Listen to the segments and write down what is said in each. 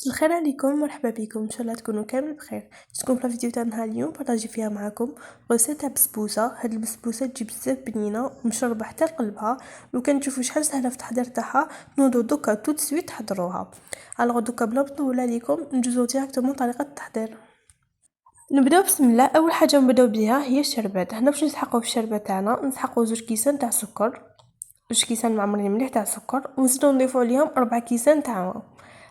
الخير عليكم، مرحبا بكم. ان شاء الله تكونوا كامل بخير. جيتكم في الفيديو تاع نهار اليوم بارطاجي فيها معكم غرسه تاع بسبوسه. هاد البسبوسه تجي بزاف بنينه ومشربه حتى لقلبها. لو كان تشوفوا شحال سهله في التحضير تاعها نوضوا دوكا توت سويت تحضروها. الوغ دوكا بلا ما نطول عليكم ندوزو ديريكتومون طريقه التحضير. نبداو بسم الله. اول حاجه نبداو بها هي الشربات. هنا باش نسحقوا في الشربات تاعنا نسحقوا 2 كيسان تاع سكر، 2 كيسان معمرين مليح تاع السكر، ونزيدو نضيفو عليهم 4 كيسان تاع ماء.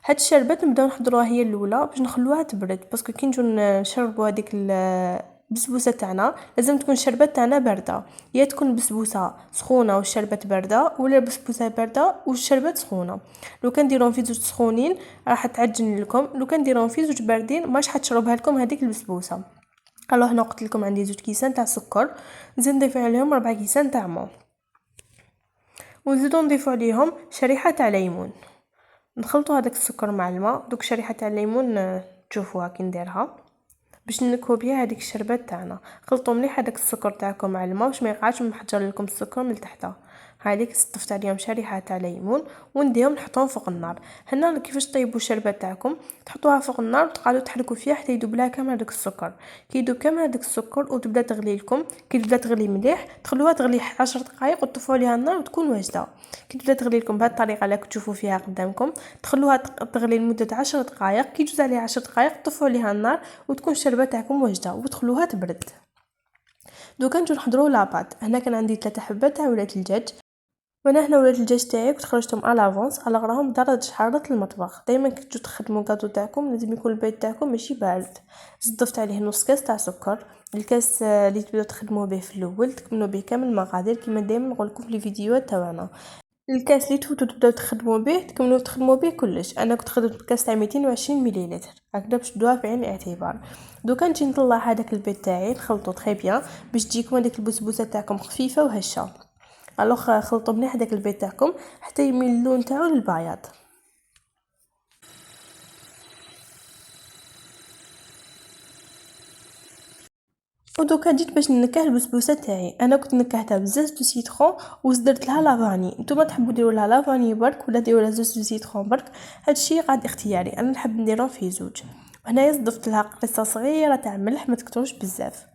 هاد الشربات نبداو نحضروها هي الاولى باش نخلوها تبرد، باسكو كي نجو نشربوا هذيك البسبوسه تاعنا لازم تكون الشربات تاعنا بارده. يا تكون البسبوسه سخونه والشربات بارده، ولا البسبوسه بارده والشربات سخونه. لو كان ديروهم في زوج سخونين راح تعجن لكم، لو كان ديروهم في زوج باردين ماش حتشربها لكم هذيك البسبوسه. الوغ هنا قلت لكم عندي 2 كيسان تاع سكر، نزيد نضيف عليهم 4 كيسان تاع ماء، ونزيدو نضيفو عليهم شريحه تاع ليمون. نخلطوا هذاك السكر مع الماء. دوك شريحه تاع الليمون تشوفوها كي نديرها باش نكهو بها هذيك الشربات تاعنا. خلطوا مليح هذاك السكر تاعكم مع الماء باش ما يقعدش محجر لكم السكر من تحت. هذيك صفت عليهم شريحه تاع ليمون ونديهم نحطوهم فوق النار. هنا كيفاش طيبوا الشربات تاعكم، تحطوها فوق النار وتقعدوا تحركوا فيها حتى يذوب لها كامل هذاك السكر. كي يذوب كامل هذاك السكر وتبدا تغلي لكم، كي تبدا تغلي مليح تخلوها تغلي 10 دقائق وتطفوا عليها النار وتكون واجده. كي تبدا تغلي لكم بهذه الطريقه اللي تشوفوا فيها قدامكم، تخلوها تغلي لمده 10 دقائق. كي تجوز عليها 10 دقائق طفوا عليها النار وتكون الشربه تاعكم واجده وتخلوها تبرد. دوكا نجو نحضروا لاباط. هنا كان عندي 3 حبات تاع ولات الدجاج، وانا هنا ولات الدجاج تاعي كنت خرجتهم على لافونس على غراهم بدرجه حراره المطبخ. دائما كي تجوا تخدموا الكاطو تاعكم لازم يكون البيض تاعكم ماشي بارد. ضفت عليه نص كاس تاع سكر. الكاس اللي تبداو تخدموا به في الاول تكملوا به كامل المقادير كما دائما نقول لكم في الفيديوهات تاعنا. الكاس اللي تفوتوا تبداو تخدموا به تكملوا تخدموا به كلش. انا كنت خدمت بكاس تاع 220 مليلتر هكذا باش تدوها بعين الاعتبار. دوكا نجي نطلع هذاك البيض تاعي نخلطو تري بيان باش تجيكم هذيك البسبوسه تاعكم خفيفه وهشه. الوغ خلطوا مليح داك البيض تاعكم حتى يميل اللون تاعو للبياض. ودوكا جيت باش نكه البسبوسه تاعي. انا كنت نكهتها بزاز دو سيترون وزدرت لها لافاني. نتوما تحبوا ديروا لها لافاني برك ولا ديروا لها زوج دو سيترون برك، هادشي قاعد اختياري. انا نحب نديرهم في زوج. وهنايا ضفت لها قرصه صغيره تاع ملح ما تكثروش بزاف.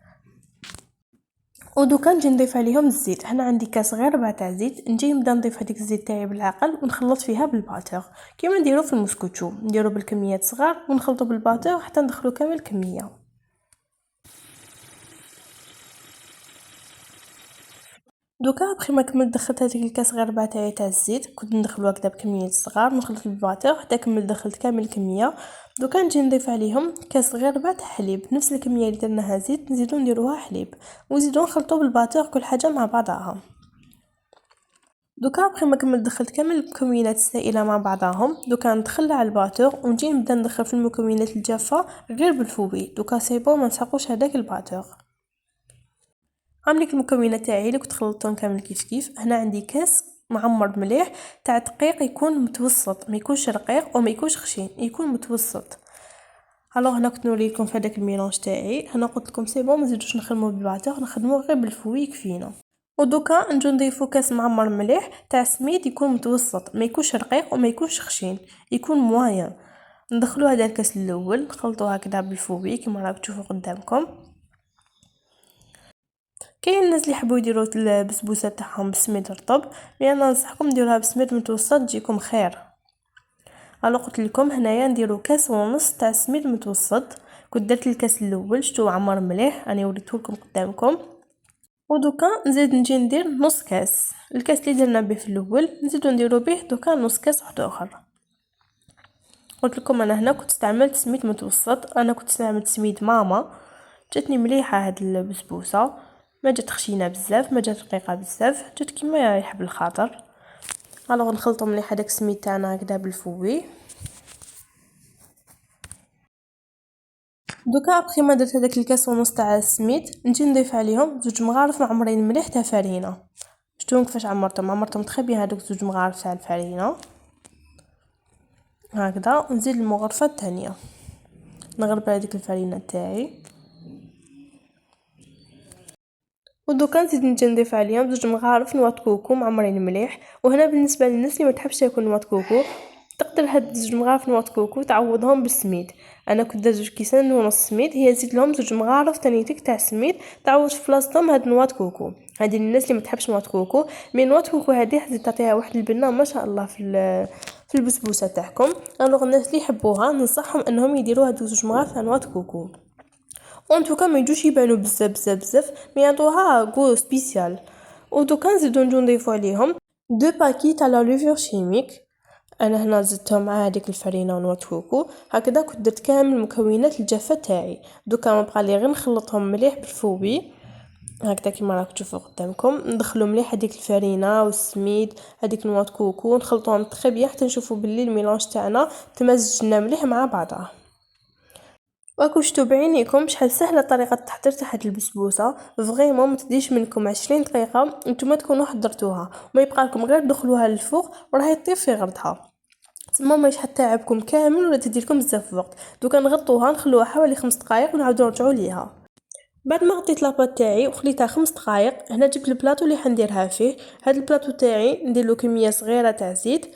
ودوكا نجي نضيف عليهم الزيت. هنا عندي كاس غير ربع تاع زيت. نجي نبدا نضيف هذيك الزيت تاعي بالعقل ونخلط فيها بالباتور كيما نديرو في المسكوتشو. نديرو بالكميات صغار ونخلطو بالباتور حتى ندخلو كامل الكميه. دوكا بخي ما كملت دخلت هذيك الكاس غير ربع تاع الزيت. كنت ندخلو هكذا بكميات صغار نخلط بالباتور حتى كمل دخلت كامل الكميه. دوكا نجي نضيف عليهم كاس غير ربع تاع حليب، نفس الكميه اللي درناها زيت نزيدو نديروها حليب ونزيدو نخلطو بالباتور كل حاجه مع بعضها. دوكا بخي ما كملت دخلت كامل المكونات السائله مع بعضهم. دوكا ندخل على الباتور ونجي نبدا ندخل في المكونات الجافه غير بالفوي. دوكا سي بون ما نسحقوش هذاك الباتور. عاملك المكونات تاعي اللي كنت خلطتهم كامل كيف. هنا عندي كاس معمر مليح تاع دقيق يكون متوسط، ما يكونش رقيق وما يكونش خشين، يكون متوسط. الوغ هنا كنت نوريكم في هذاك الميلونج تاعي. هنا قلت لكم سي بون ما نزيدوش نخدموا بالباتور، نخدموا غير بالفوي كفينا. ودوكا نجو نضيفو كاس معمر مليح تاع سميد يكون متوسط، ما يكونش رقيق وما يكونش خشين، يكون موين. ندخلو هذا الكاس الاول نخلطوه هكذا بالفوي كما راكم تشوفوا قدامكم. كاين الناس اللي يحبوا يديروا البسبوسه تاعهم بسميد رطب، مي انا ننصحكم ديروها بسميد متوسط تجيكم خير. انا قلت لكم هنايا نديروا كاس ونص تاع سميد متوسط. كنت درت الكاس الاول شتو عمر مليح انا وريته لكم قدامكم. ودوكا نزيد نجي ندير نص كاس. الكاس اللي درنا به في الاول نزيدو نديرو به دوكا نص كاس واحد اخر. قلت لكم انا هنا كنت استعملت سميد متوسط، انا كنت استعملت سميد ماما. جاتني مليحه هاد البسبوسه، ما جات خشينه بزاف ما جات رقيقه بزاف، جات كيما يحب الخاطر. الوغ نخلطو مليح هداك السميد تاعنا هكذا بالفوي. دوكا ابخي ما درت هداك الكاس ونص تاع السميد نجي نضيف عليهم 2 مغارف معمرين مليح تاع فرينه. شفتوهم كيفاش عمرتهم تخي بيان هادوك 2 مغارف تاع الفرينه هكذا. ونزيد المغرفه الثانيه نغرب هذيك الفرينه تاعي. ودوكا نزيد نجي نضيف عليهم 2 مغارف نواه كوكو معمرين مليح. وهنا بالنسبه للناس اللي ما تحبش تاكل نواه كوكو تقدر هاد 2 مغارف نواة كوكو تعوضهم بالسميد. انا كنت داز 2 كيسان ونص سميد، هي زيد لهم 2 مغارف تانيتك تاع السميد تعوض في بلاصتهم هاد نواة كوكو. هادي للناس اللي ما تحبش نواة كوكو، مي نواة كوكو هادي حتى تعطيها واحد البنه ما شاء الله في البسبوسه تاعكم. الوغ الناس اللي يحبوها ننصحهم انهم يديروا هاد 2 مغارف تاع نواة كوكو. وان توكا ما يجوش يبانوا بزاف بزاف بزاف، مي يعطوها غو سبيسيال. ودوكا نزيدو نضيفو عليهم 2 باكي تاع لا لوفور شيميك. انا هنا زدتهم مع هذيك الفرينه ونواه كوكو. هكذا كنت درت كامل مكونات الجافه تاعي. دوكا ما بقى لي غير نخلطهم مليح بالفوبي هكذا كيما راك تشوفوا قدامكم. ندخلوا مليح هذيك الفرينه والسميد هذيك نواه كوكو، نخلطوهم تري بيان حتى نشوفوا باللي الميلانج تاعنا تمزجنا مليح مع بعضها. راكو شفتوا بعينيكم شحال سهله طريقه التحضير تاع هاد البسبوسه. فريمون ما تديش منكم 20 دقيقه نتوما تكونوا حضرتوها، وما يبقى لكم غير تدخلوها للفوق وراهي طيب في غرضها. تما ماهيش حتعبكم كامل ولا تديلكم بزاف وقت. دوكا نغطوها نخلوها حوالي 5 دقائق ونعاودو نرجعوا ليها. بعد ما غطيت لاباط تاعي وخليتها 5 دقائق، هنا جبت البلاطو اللي حنديرها فيه. هاد البلاطو تاعي نديرلو كميه صغيره تاع زيت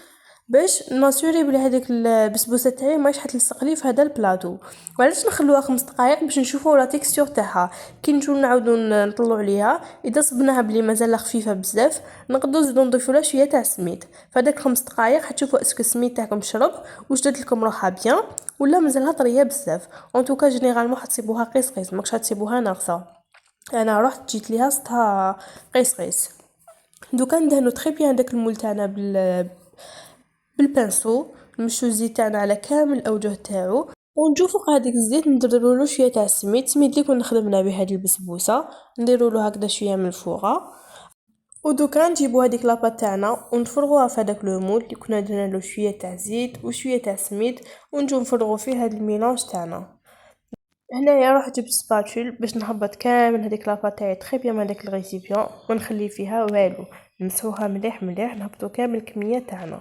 باش ناسوري بلي هذيك البسبوسه تاعي ماش حتلصق لي في هذا البلاطو. وعلاش نخلوها 5 دقائق؟ باش نشوفوا لا تيكستور تاعها كي نجو نعاودو نطلعوا عليها. اذا صبناها بلي مازال خفيفه بزاف نقدروا نزيدو نضيفوا لها شويه تاع سميد. فهاداك 5 دقائق حتشوفوا اسكو السميد تاعكم شرب وجدت لكم روحها بيان ولا مازالها طريه بزاف. اون توكا جينيرالمون حتسيبوها قيس قيس، ماكش حتسيبوها ناقصه. انا رحت جيت ليها صتها قيس قيس. دوكا ندهنو تري بيان داك المول تاعنا بالبانسو، نمشو الزيت تاعنا على كامل الاوجه تاعو ونجو فوق هذيك الزيت نديرولو شويه تاع السميد اللي كنا خدمنا به هذه البسبوسه، نديرولو هكذا شويه من الفوقه. ودوكا نجيبو هذيك لاباط تاعنا ونفرغوها في هذاك لو مول اللي كنا درنا له شويه تاع زيت وشويه تاع سميد، ونجو نفرغو فيه هذا الميلانج تاعنا. هنايا راح جبت سباتول باش نهبط كامل هذيك لاباط تاعي تري بيان من هذاك الغيسيبيون ونخلي فيها والو، نمسحوها مليح مليح نهبطو كامل الكميه تاعنا.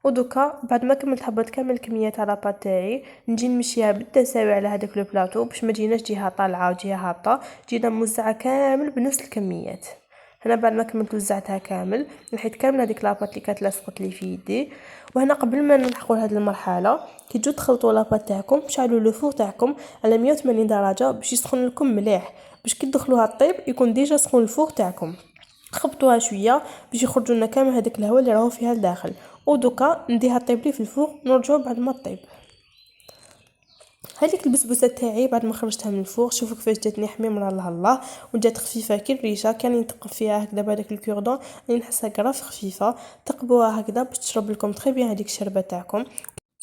ودوكا بعد ما كملت هبط كامل الكميه تاع لاباط تاعي نجي نمشيها بالتساوي على هذاك لو بلاطو باش ما تجيناش جهه طالعه وجهه هابطه، جينا موزعه كامل بنفس الكميات. هنا بعد ما كملت وزعتها كامل نحيت كامل هذيك لاباط اللي كانت لاصقت لي في يدي. وهنا قبل ما نلحقوا لهذه المرحله كي تجوا تخلطوا لاباط تاعكم شعلوا لو فور تاعكم على 180 درجه باش يسخن لكم مليح، باش كي تدخلوها الطيب يكون ديجا سخون الفور تاعكم. خبطوها شويه باش يخرجوا لنا كامل هذاك الهواء اللي راهو فيها لداخل. ودوكا نديها طيب لي في الفوق نرجعوا بعد ما طيب. هذيك البسبوسه تاعي بعد ما خرجتها من الفوق شوفوا كيفاش جاتني حميمه الله الله، وجات خفيفه كي الريشه. كان ينتقب فيها هكذا بهذاك الكوردون اللي نحسها كراف خفيفه. تقبوها هكذا باش تشرب لكم تري بيان هذيك الشربه تاعكم.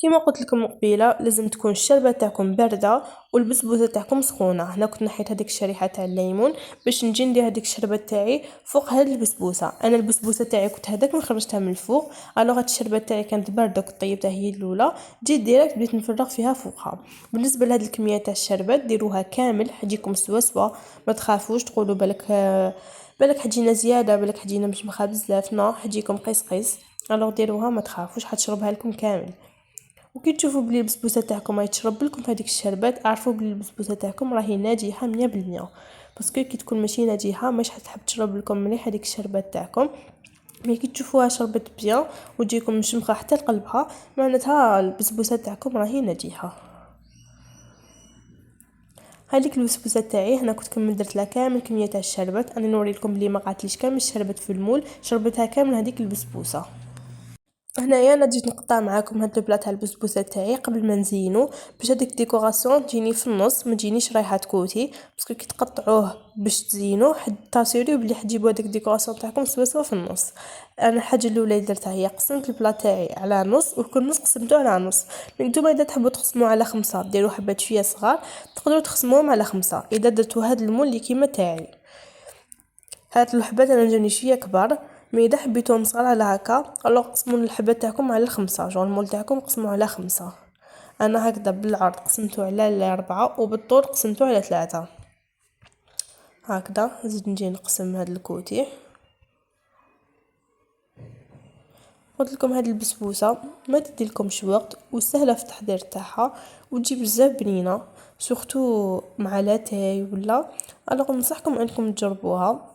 كما قلت لكم قبيله لازم تكون الشربه تاعكم بارده والبسبوسه تاعكم سخونه. هنا كنت نحيت هذيك الشريحه تاع الليمون باش نجي ندير هذيك الشربه تاعي فوق هذه البسبوسه. انا البسبوسه تاعي كنت هذاك ما خرجتها من الفوق، الوغ هاد الشربه تاعي كانت بارده كنت طيبتها هي الاولى، جيت ديريكت بديت نفرغ فيها فوقها. بالنسبه لهاد الكميه تاع الشربات ديروها كامل حتجيكم سوا سوا، ما تخافوش تقولوا بالك حتجينا زياده بالك حتجينا مش مخا بزاف، نو حتجيكم قيس قيس. الوغ ديروها ما تخافوش حتشربها لكم كامل. وكي تشوفوا بلي البسبوسه تاعكم راهي تشرب لكم هذيك الشربات اعرفوا بلي البسبوسه تاعكم راهي ناجحه 100%. باسكو كي تكون ماشي ناجحه ماش حتحب تشرب لكم مليح هذيك الشربات تاعكم. مي كي تشوفوها شربت بيان وتجيكم مشمخه حتى لقلبها معناتها البسبوسه تاعكم راهي ناجحه. هذيك البسبوسه تاعي هنا كنت كمل درت لها كامل كميه تاع الشربات. انا نوري لكم بلي ما قعدتليش كامل الشربات في المول، شربتها كامل هذيك البسبوسه. هنايا انا جيت نقطع معاكم هاد البلاط تاع البسبوسه تاعي قبل ما نزينو باش هذيك الديكوراسيون تجيني في النص ما تجينيش رايحه كوتي، باسكو كي تقطعوه باش تزينو حد تاسيريو بلي حتجيبوا هذيك الديكوراسيون تاعكم سوا سوا في النص. انا الحاجه الاولى اللي درتها هي قسمت البلاط تاعي على نص وكل نص قسمته على نص. نتوما اذا تحبوا تقسموه على 5 ديروا حبات شويه صغار تقدروا تقسموهم على 5. اذا درتوا هاد المول اللي كيما تاعي هاد الحبات انا جاني شويه كبار، مي اذا حبيتوهم صغار على هكا الوغ قسموا الحبات تاعكم على 5، جو المول تاعكم قسموه على 5. انا هكذا بالعرض قسمته على 4 وبالطول قسمته على 3. هكذا نزيد نجي نقسم هاد الكوتي. قلت لكم هاد البسبوسه ما تديلكمش وقت وسهله في التحضير تاعها وتجي بزاف بنينه سورتو مع لاتاي ولا. الوغ ننصحكم انكم تجربوها.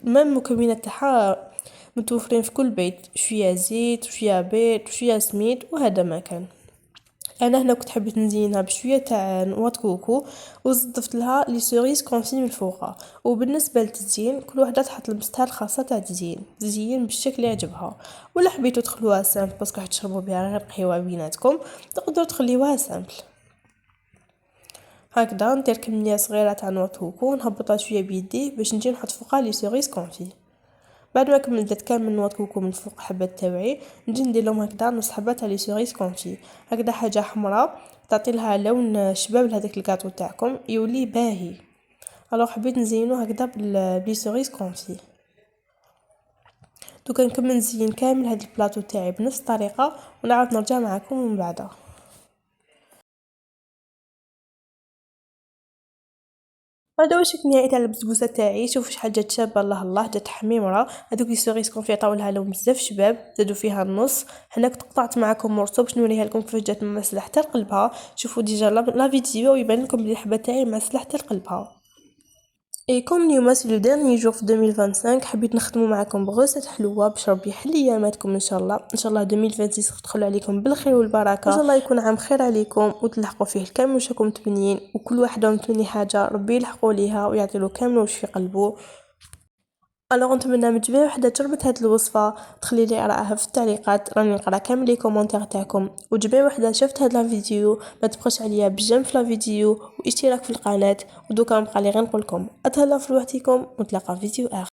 ما المكونات تاعها متوفرين في كل بيت، شويه زيت وشويه بيض وشويه سميد، وهذا ما كان. انا هنا كنت حبيت نزينها بشويه تاع نوات كوكو، وزدت لها لي سوريز كونفي من الفوقه. وبالنسبه للتزيين كل وحده تحط لمستها الخاصه تاع تزيين بالشكل اللي يعجبها. ولا حبيتو تخلوها سامبل باسكو تشربوا بها غير قهوه بيناتكم، تقدروا تخليوها سامبل. هكذا ندير كميه صغيره تاع نوات كوكو ونهبطها شويه بيدي باش نجي نحط فوقها لي سوريز كونفي. بعد ما كملت درت كامل نوات كوكو من فوق حبات تاوعي، نجي ندير لهم هكذا نص حبه تاع لي سوريز كونفي، هكذا حاجه حمراء تعطي لها لون شباب لهذاك الكاطو تاعكم يولي باهي. الوغ حبيت نزينو هكذا بلي سوريز كونفي. دوكا نكمل نزين كامل هاد البلاطو تاعي بنفس الطريقه ونعاود نرجع معكم من بعدها. هذا هو الشكل النهائي تاع البسبوسه تاعي. شوفوا شحال جات شابه، الله الله، جات حميمره. هذوك لي سوريس كون عطاو لها لون بزاف شباب، زادوا فيها النص. هنا كنت قطعت معكم مرصو باش نوريها لكم كيفاش جات ممسله حتى لقلبها. شوفوا ديجا لا فيديو يبان لكم بلي الحبه تاعي ممسله حتى لقلبها. اي كوم اليوم سي لو ديرني جور في 2025، حبيت نخدموا معكم بغوصات حلوه باش ربي يحل اياماتكم ان شاء الله. ان شاء الله 2026 تدخل عليكم بالخير والبركه، ان شاء الله يكون عام خير عليكم وتلحقوا فيه الكامل واش راكم متمنيين، وكل واحده متمني حاجه ربي يلحقوا ليها ويعطي له كامل واش في قلبه. الوغ نتمنى من جميع وحده جربت هاد الوصفه تخلي لي ارائها في التعليقات، راني نقرا كامل لي كومونتير تاعكم. وجميع وحده شافت هاد الفيديو ما تبقاش عليا بجنب في الفيديو واشتراك في القناه. ودوكا نبقى لي غير نقول لكم اتهلا في وقتكم، ونتلاقى في فيديو اخر.